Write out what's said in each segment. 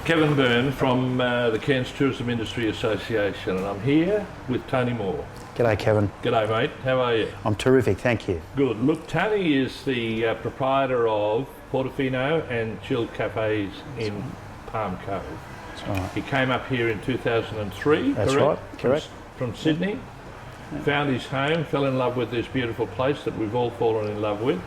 Kevin Byrne from the Cairns Tourism Industry Association, and I'm here with Tony Moore. G'day, Kevin. G'day, mate. How are you? I'm terrific, thank you. Good. Look, Tony is the proprietor of Portofino and Chill Cafes in Palm Cove. That's right. He came up here in 2003, That's correct? right, correct. From Sydney. Yeah. Found his home, fell in love with this beautiful place that we've all fallen in love with.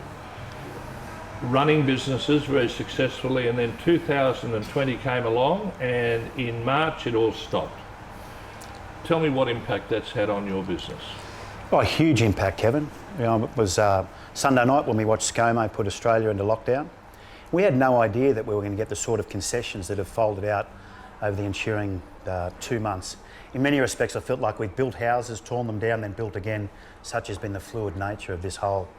Running businesses very successfully, and then 2020 came along, and in March it all stopped. Tell me what impact that's had on your business. Oh, a huge impact, Kevin. You know, it was Sunday night when we watched ScoMo put Australia into lockdown. We had no idea that we were going to get the sort of concessions that have folded out over the ensuing 2 months. In many respects, I felt like we'd built houses, torn them down, then built again. Such has been the fluid nature of this whole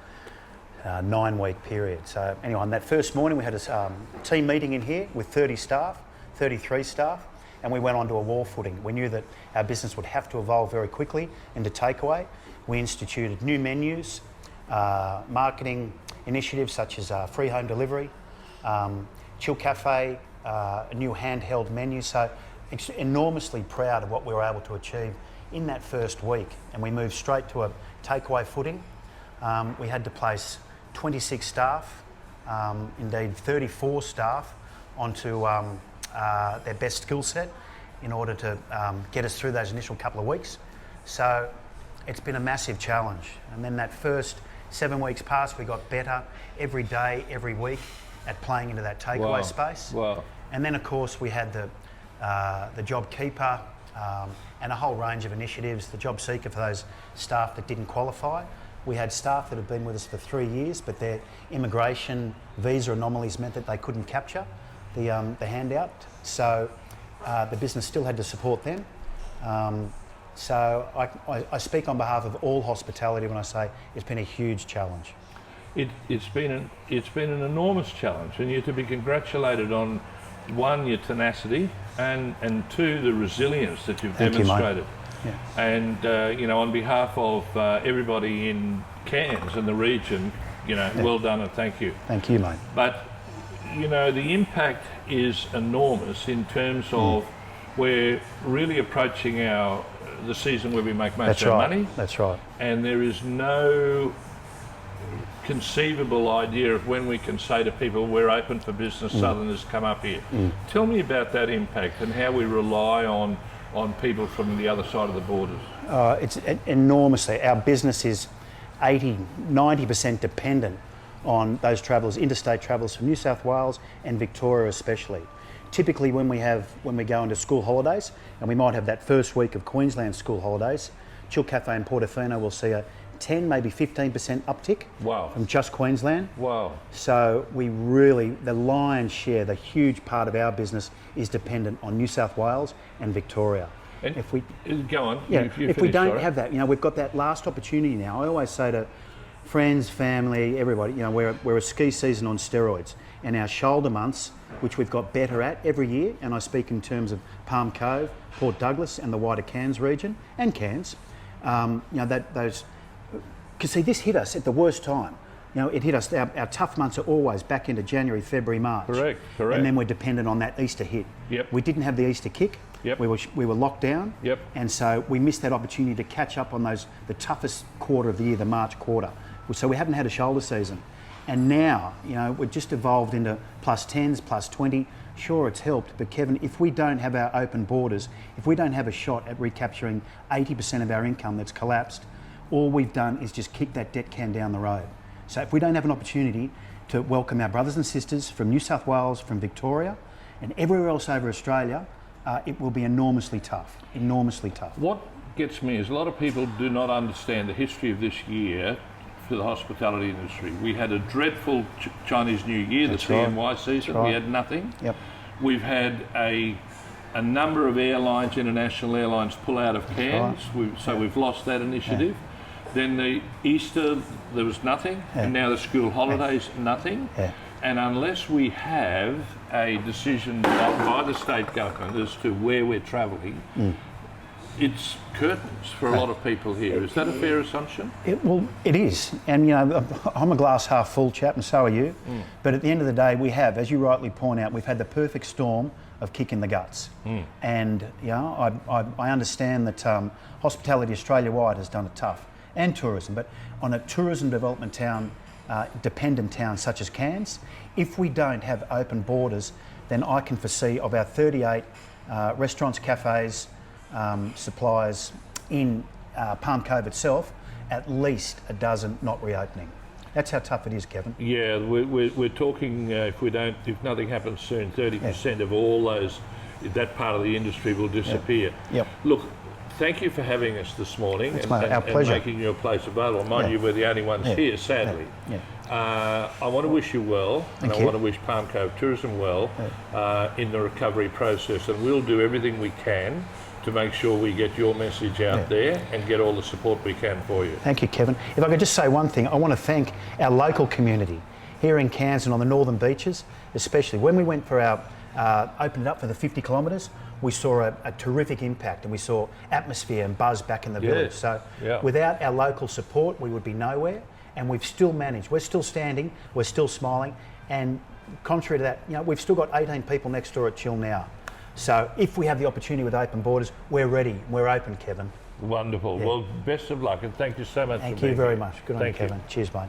9-week period. So anyway, on that first morning we had a team meeting in here with 30 staff, 33 staff, and we went onto a war footing. We knew that our business would have to evolve very quickly into takeaway. We instituted new menus, marketing initiatives such as free home delivery, Chill Cafe, a new handheld menu. So enormously proud of what we were able to achieve in that first week, and we moved straight to a takeaway footing. We had to place 26 staff, indeed 34 staff, onto their best skill set in order to get us through those initial couple of weeks. So it's been a massive challenge. And then that first 7 weeks passed, we got better every day, every week at playing into that takeaway space. Wow. And then of course we had the job keeper and a whole range of initiatives, the job seeker for those staff that didn't qualify. We had staff that have been with us for 3 years, but their immigration visa anomalies meant that they couldn't capture the handout. So the business still had to support them. So I speak on behalf of all hospitality when I say it's been a huge challenge. It's been an enormous challenge, and you're to be congratulated on, one, your tenacity, and two, the resilience that you've demonstrated. Yeah. And on behalf of everybody in Cairns and the region, well done and thank you. Thank you, mate. But the impact is enormous in terms of we're really approaching the season where we make most of our money. That's right. And there is no conceivable idea of when we can say to people we're open for business, Southerners come up here. Tell me about that impact and how we rely on people from the other side of the borders. It's enormously. Our business is 90% dependent on those travellers, interstate travellers from New South Wales and Victoria especially. Typically when we go into school holidays, and we might have that first week of Queensland school holidays, Chill Cafe in Portofino will see a 10, maybe 15% uptick. Wow. From just Queensland. Wow. So the lion's share, the huge part of our business is dependent on New South Wales and Victoria. And if we go on. Yeah, if we don't have that, we've got that last opportunity now. I always say to friends, family, everybody, we're a ski season on steroids, and our shoulder months, which we've got better at every year, and I speak in terms of Palm Cove, Port Douglas, and the wider Cairns region, and Cairns, because see, this hit us at the worst time. It hit us. Our tough months are always back into January, February, March. Correct. And then we're dependent on that Easter hit. Yep. We didn't have the Easter kick. Yep. We were locked down. Yep. And so we missed that opportunity to catch up on the toughest quarter of the year, the March quarter. So we haven't had a shoulder season. And now, we've just evolved into +10s, +20. Sure, it's helped, but Kevin, if we don't have our open borders, if we don't have a shot at recapturing 80% of our income that's collapsed, all we've done is just kick that debt can down the road. So if we don't have an opportunity to welcome our brothers and sisters from New South Wales, from Victoria, and everywhere else over Australia, it will be enormously tough, enormously tough. What gets me is a lot of people do not understand the history of this year for the hospitality industry. We had a dreadful Chinese New Year, the CNY season. We had nothing. Yep. We've had a number of airlines, international airlines, pull out of Cairns. We've lost that initiative. Yeah. Then the Easter, there was nothing, and now the school holidays, nothing. Yeah. And unless we have a decision by the state government as to where we're travelling, it's curtains for a lot of people here. Is that a fair assumption? It is. And, you know, I'm a glass half full chap and so are you. But at the end of the day, we have, as you rightly point out, we've had the perfect storm of kick in the guts. And, you know, I understand that Hospitality Australia-wide has done it tough, and tourism. But on a tourism development town, dependent town such as Cairns, if we don't have open borders, then I can foresee of our 38 restaurants, cafes, suppliers in Palm Cove itself, at least a dozen not reopening. That's how tough it is, Kevin. Yeah, we're talking, if nothing happens soon, 30% of all that part of the industry will disappear. Yep. Look, thank you for having us this morning our pleasure. and making your place available. Mind you, we're the only ones here, sadly. I want to wish you well, and I want to wish Palm Cove Tourism well in the recovery process, and we'll do everything we can to make sure we get your message out there and get all the support we can for you. Thank you, Kevin. If I could just say one thing, I want to thank our local community here in Cairns and on the northern beaches, especially. When we went for our, opened it up for the 50 kilometres, we saw a terrific impact and we saw atmosphere and buzz back in the village. So without our local support, we would be nowhere, and we've still managed. We're still standing, we're still smiling, and contrary to that, you know, we've still got 18 people next door at Chill Now. So if we have the opportunity with open borders, we're ready. We're open, Kevin. Wonderful. Well, best of luck, and thank you so much. Thank you very much. Good on you, Kevin. Cheers, mate.